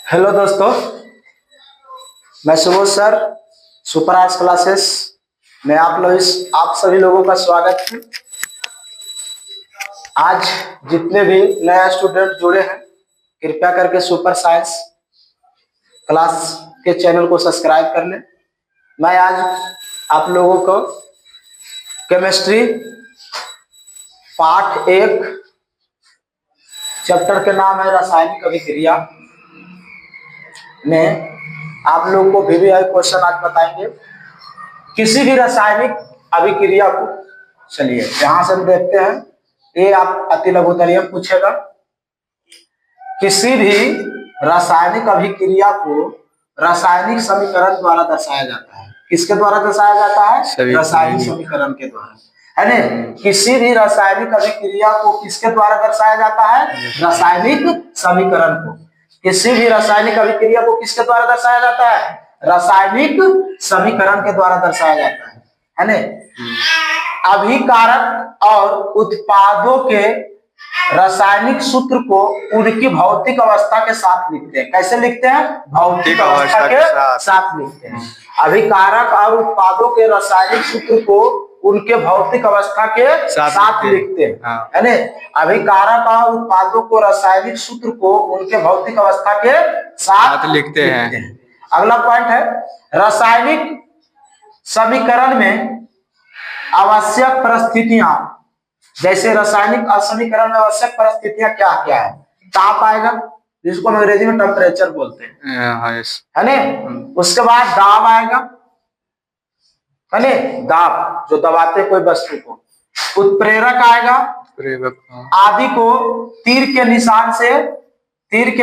Hello दोस्तों, मैं Subodh sir, super arts classes में आप सभी लोगों का स्वागत है। आज जितने भी नए स्टूडेंट जुड़े हैं, कृपया करके सुपर साइंस क्लास के चैनल को सब्सक्राइब कर लें। मैं आज आप लोगों को केमिस्ट्री पार्ट 1 चैप्टर के नाम है रासायनिक अभिक्रिया में आप लोगों को वीवीआई क्वेश्चन आज बताएंगे। किसी भी रासायनिक अभिक्रिया को, चलिए यहां से हम देखते हैं, ये आप अति लघुतरीय पूछेगा। किसी भी रासायनिक अभिक्रिया को रासायनिक समीकरण द्वारा दर्शाया जाता है। किसके द्वारा दर्शाया जाता है? रासायनिक समीकरण के द्वारा, है ना। किसी भी रासायनिक अभिक्रिया को किसके द्वारा दर्शाया जाता है? रासायनिक समीकरण को। किसी भी रासायनिक अभिक्रिया को किसके द्वारा दर्शाया जाता है? रासायनिक समीकरण के द्वारा दर्शाया जाता है ना। अभिकारक और उत्पादों के रासायनिक सूत्र को उनकी भौतिक अवस्था के साथ लिखते हैं। कैसे लिखते हैं? भौतिक अवस्था के साथ लिखते हैं। अभिकारक और उत्पादों के रासायनिक सूत्र को उनके भौतिक अवस्था के साथ लिखते हैं, है ना। अभिकारक और उत्पादों को रासायनिक सूत्र को उनके भौतिक अवस्था के साथ लिखते हैं। अगला पॉइंट है, रासायनिक समीकरण में आवश्यक परिस्थितियां, जैसे रासायनिक समीकरण में आवश्यक परिस्थितियां क्या क्या है? ताप आएगा, जिसको हम अंग्रेजी में टेम्परेचर बोलते हैं, है ना। उसके बाद दाब आएगा, है ना, दाब जो दबाते कोई वस्तु को। उत्प्रेरक आएगा, आदि को तीर के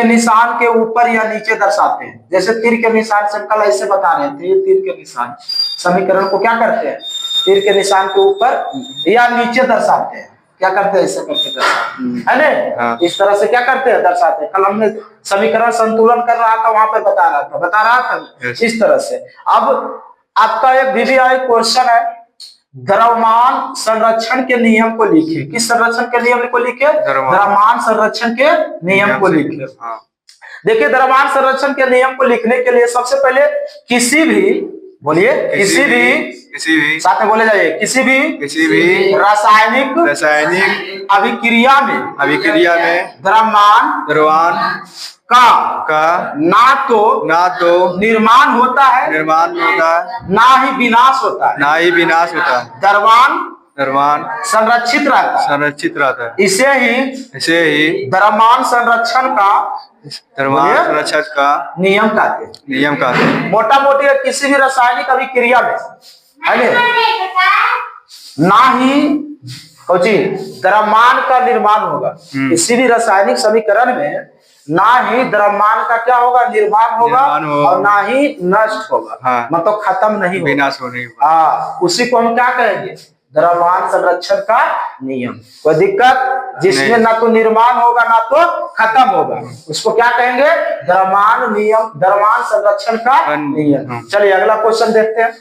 निशान के ऊपर या नीचे दर्शाते हैं। जैसे तीर के निशान से कल ऐसे बता रहे थे, ये तीर के निशान समीकरण को क्या करते हैं? तीर के निशान के ऊपर या नीचे दर्शाते हैं। क्या करते हैं? ऐसे करके दर्शाते हैं, है ना। इस तरह से क्या करते हैं? दर्शाते हैं। कल हमने समीकरण संतुलन कर रहा था, वहां पे बता रहा था इस तरह से। अब आपका एक वीवीआई क्वेश्चन है, द्रव्यमान संरक्षण के नियम को लिखिए। किस संरक्षण के नियम को लिखिए? द्रव्यमान संरक्षण के नियम को लिखिए। देखिए, द्रव्यमान संरक्षण के नियम को लिखने के लिए सबसे पहले किसी भी साथ में बोले जाइए, किसी भी रासायनिक अभिक्रिया में द्रव्यमान का ना तो निर्माण होता है, ना ही विनाश होता है। द्रव्यमान संरक्षित रहता है। इसे ही द्रव्यमान संरक्षण का नियम कहते हैं। मोटा मोटी किसी भी रासायनिक अभिक्रिया में, है ना ही द्रव्यमान का निर्माण होगा। किसी भी रासायनिक समीकरण में ना ही द्रव्यमान का क्या होगा? निर्माण होगा और ना ही नष्ट होगा, मतलब खत्म नहीं होगा। उसी को हम क्या कहेंगे? द्रव्यमान संरक्षण का नियम। कोई दिक्कत? जिसमें ना तो निर्माण होगा ना तो खत्म होगा, उसको क्या कहेंगे? द्रव्यमान संरक्षण का नियम। चलिए अगला क्वेश्चन देखते हैं।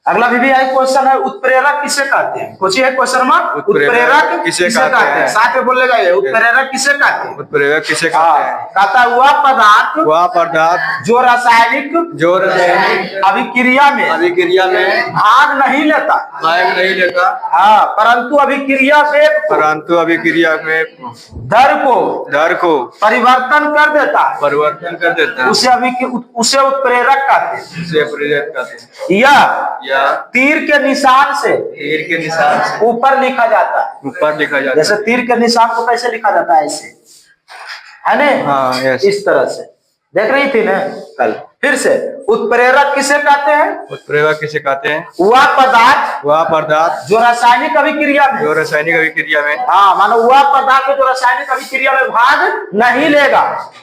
अगला वीवीआई क्वेश्चन है, उत्प्रेरक किसे कहते हैं? कुछ है क्वेश्चन में, उत्प्रेरक किसे कहते हैं? साथ में बोलेगा ये, उत्प्रेरक किसे कहते हैं? कहता है वह पदार्थ जो रासायनिक अभिक्रिया में भाग नहीं लेता, परंतु अभिक्रिया में दर को परिवर्तन कर देता है, उसे उत्प्रेरक कहते हैं। या तीर के निशान से ऊपर लिखा जाता है। जैसे तीर के निशान को कैसे लिखा जाता है? ऐसे, है ना। इस तरह से देख रही थी ना कल। फिर से, उत्प्रेरक किसे कहते हैं? वह पदार्थ जो रासायनिक अभिक्रिया में मानो वह पदार्थ जो रासायनिक अभिक्रिया में भाग नहीं लेगा।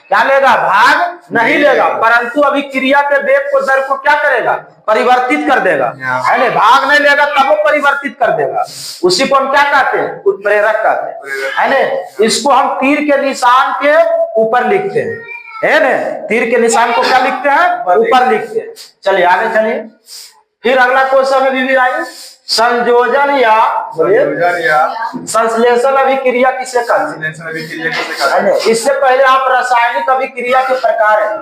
क्या लेगा? भाग नहीं लेगा, परंतु अभिक्रिया के वेग को, दर को क्या करेगा? परिवर्तित कर देगा, है ना। भाग नहीं लेगा तब वो परिवर्तित कर देगा। उसी को हम क्या कहते हैं? उत्प्रेरक कहते हैं, है ना। इसको हम तीर के निशान के ऊपर लिखते हैं, है ना। तीर के निशान को क्या लिखते हैं? ऊपर लिखते हैं। चलिए आगे चलिए। फिर अगला क्वेश्चन में वीवीआई संयोजन या संश्लेषण अभिक्रिया किसे कहते हैं? इससे पहले आप रासायनिक अभिक्रिया के प्रकार है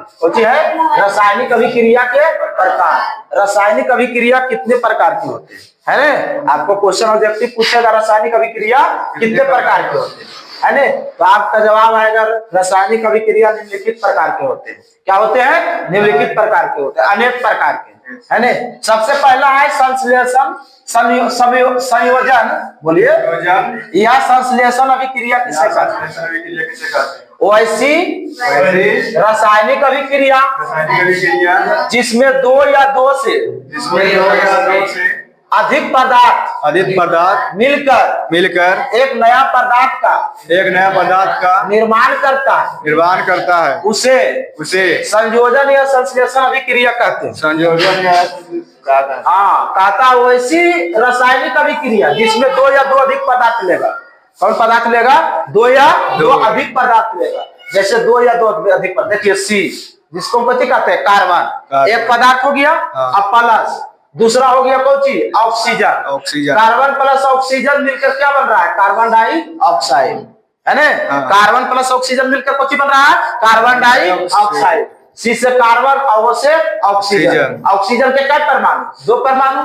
रासायनिक अभिक्रिया के प्रकार। रासायनिक अभिक्रिया कितने प्रकार की होते हैं है ना? आपको क्वेश्चन ऑब्जेक्टिव पूछेगा रासायनिक अभिक्रिया कितने प्रकार के होते हैं है ना? तो आपका जवाब आएगा रासायनिक अभिक्रिया निम्नलिखित प्रकार के होते हैं। क्या होते हैं? निम्नलिखित प्रकार के होते हैं, अनेक प्रकार के है ना? सबसे पहला है संश्लेषण संयोजन। बोलिए, यह संश्लेषण अभिक्रिया किसे कहते हैं? वैसी रासायनिक अभिक्रिया जिसमें दो या दो से अधिक पदार्थ मिलकर एक नया पदार्थ का निर्माण करता है उसे संयोजन या संश्लेषण अभिक्रिया कहते हैं। संयोजन या कहता वैसी रासायनिक अभिक्रिया जिसमें दो या दो अधिक पदार्थ लेगा। कौन पदार्थ लेगा? दो या दो अधिक पदार्थ लेगा। जैसे दो या दो अधिक पदार्थ, देखिए सी जिसको कथी कहते हैं? कार्बन। एक पदार्थ हो गया, अब प्लस दूसरा हो गया कौन चीज? ऑक्सीजन। कार्बन प्लस ऑक्सीजन मिलकर क्या बन रहा है? कार्बन डाइऑक्साइड है ना? कार्बन प्लस ऑक्सीजन मिलकर कौन बन रहा है? Carbon dioxide. सी से कार्बन और से ऑक्सीजन। ऑक्सीजन के क्या परमाणु? दो परमाणु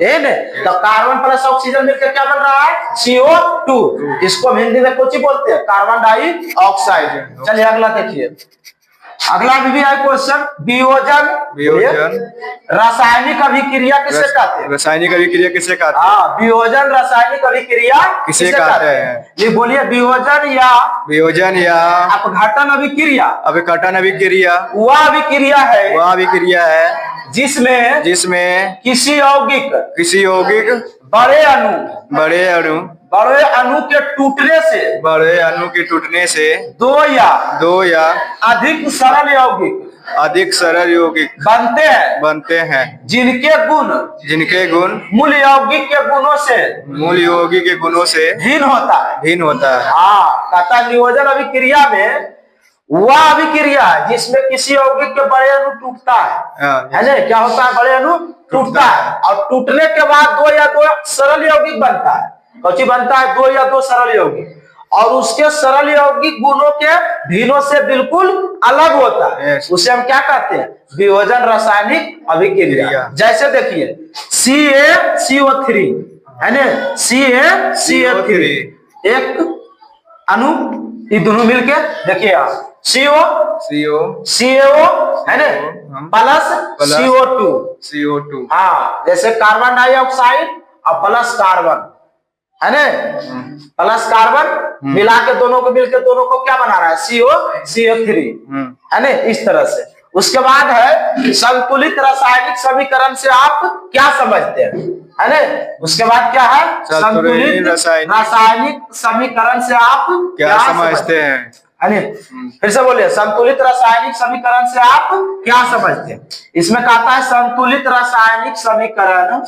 है ना? तो कार्बन प्लस ऑक्सीजन मिलकर क्या बन रहा है? CO2। इसको हिंदी में कौन बोलते हैं? Carbon dioxide. चलिए अगला देखिए, अगला भी है क्वेश्चन, वियोजन रासायनिक अभिक्रिया किसे कहते हैं? रासायनिक अभिक्रिया किसे कहते हैं? हाँ, वियोजन रासायनिक अभिक्रिया किसे कहते हैं? ये बोलिए, वियोजन या अपघटन अभिक्रिया वह अभिक्रिया है जिसमें किसी यौगिक बड़े अणु के टूटने से दो या अधिक सरल यौगिक बनते हैं जिनके गुण मूल यौगिक के गुणों से भिन्न होता है। हाँ, कहता नियोजन अभिक्रिया में वह अभिक्रिया जिसमें किसी यौगिक के बड़े अणु टूटता है ना? क्या होता है? बड़े अणु टूटता है और टूटने के बाद दो या दो सरल यौगिक बनता है। कौन बनता है? दो या दो सरल यौगिक, और उसके सरल यौगिक गुणों के भिन्नों से बिल्कुल अलग होता है। उसे हम क्या कहते हैं? वियोजन रासायनिक अभिक्रिया। जैसे देखिए CaCO3 है ना? CaCO3 एक अणु, ये दोनों मिलके देखिए आप CO है ना? Plus CO2। हाँ, जैसे कार्बन डाइऑक्साइड और प्लस कार्बन है ना? प्लस कार्बन मिला के दोनों को क्या बना रहा है? CO3 है ना? इस तरह से। उसके बाद है संतुलित रासायनिक समीकरण से आप क्या समझते हैं है ना? उसके बाद क्या है? संतुलित रासायनिक समीकरण से आप क्या समझते हैं है ना? फिर से बोलिए, संतुलित रासायनिक समीकरण से आप क्या समझते हैं? इसमें कहता है संतुलित रासायनिक समीकरण।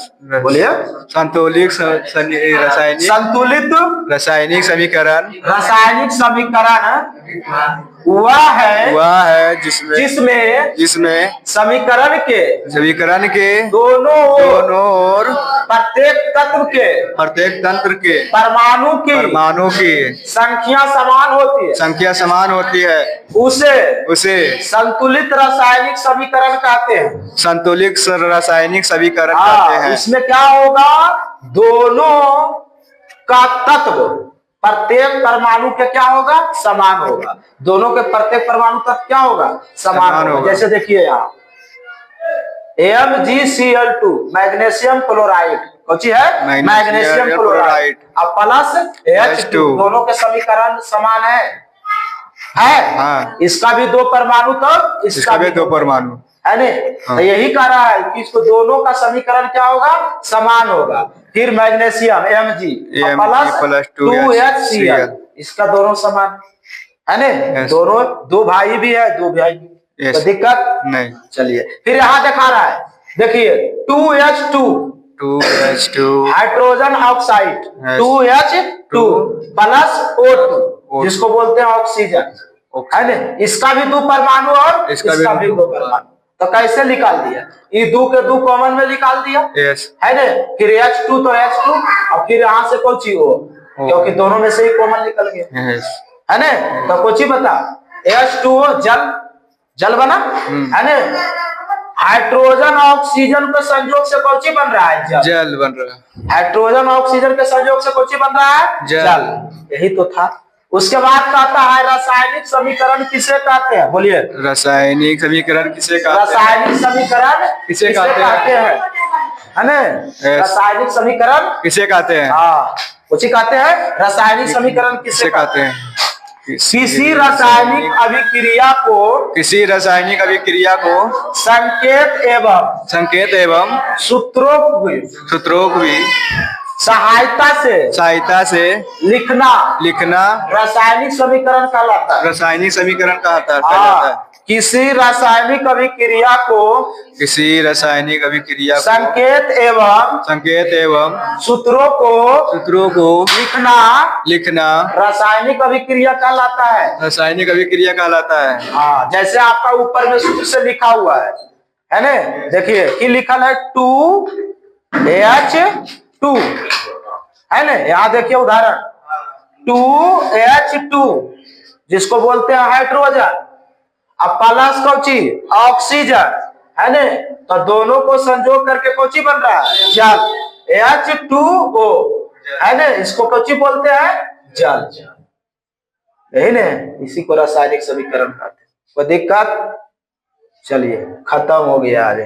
बोलिए, संतुलित रासायनिक समीकरण वह है जिसमें समीकरण के दोनों ओर प्रत्येक तंत्र के परमाणु की संख्या समान होती है। उसे संतुलित रासायनिक समीकरण कहते हैं। इसमें क्या होगा? दोनों का तत्व प्रत्येक परमाणु के क्या होगा? समान होगा। दोनों के प्रत्येक परमाणु तत्व क्या होगा? समान होगा। जैसे देखिए यहाँ MgCl2 मैग्नीशियम क्लोराइड, कौन है? Magnesium chloride. अब प्लस H2, दोनों के समीकरण समान है। हाँ। इसका भी दो परमाणु तो इसका भी दो परमाणु है ना? हाँ। तो यही कह रहा है कि इसको दोनों का समीकरण क्या होगा? समान होगा। फिर मैग्नीशियम Mg प्लस 2HCl, इसका दोनों समान है ना? दोनों दो भाई भी है, दो भाई तो दिक्कत नहीं। चलिए फिर यहाँ दिखा रहा है, देखिए 2H2 hydrogen oxide 2H2 plus O2 जिसको बोलते हैं ऑक्सीजन है ना? इसका भी दो परमाणु और इसका भी दो परमाणु। तो कैसे निकाल दिया? ये दो के दो कॉमन में निकाल दिया, यस है ना? फिर H2 तो H2 और फिर यहाँ से कौन सी हो, क्योंकि दोनों में से ही कॉमन निकल गया, यस है ना? तो कौन सी बता, H2O जल, जल बना, है ना? हाइड्रोजन ऑक्सीजन के संयोग से कौन सी बन रहा है? जल। जल बन रहा है। हाइड्रोजन ऑक्सीजन के संयोग से कौन सी बन रहा है? जल। यही तो था। उसके बाद कहता है रासायनिक समीकरण किसे कहते हैं? बोलिए। रासायनिक समीकरण किसे कहते हैं? रासायनिक समीकरण किसे कहते हैं? है ना? रासायनिक समीकरण किसे कहते हैं? हाँ, कुछ कहते हैं रासायनिक समीकरण किसे कहते हैं? किसी रासायनिक अभिक्रिया को, किसी रासायनिक अभिक्रिया को संकेत एवं सूत्रों की सहायता से लिखना रासायनिक समीकरण कहलाता है। रासायनिक समीकरण कहलाता है। किसी रासायनिक अभिक्रिया को संकेत एवं सूत्रों को लिखना रासायनिक अभिक्रिया कहलाता है। रासायनिक अभिक्रिया कहलाता है। हाँ, जैसे आपका ऊपर में सूत्र से लिखा हुआ है ना? देखिए कि लिखल है 2H2, है ना? यहाँ देखिए उदाहरण 2H2 जिसको बोलते हैं हाइड्रोजन, अब प्लस कौची ऑक्सीजन, है ना? तो दोनों को संजोग करके कौची बन रहा है? जल। H2O, है ना? इसको कौची बोलते हैं? जल। यही ना, इसी को रासायनिक समीकरण कहते हैं। कोई दिक्कत? चलिए खत्म हो गया आज।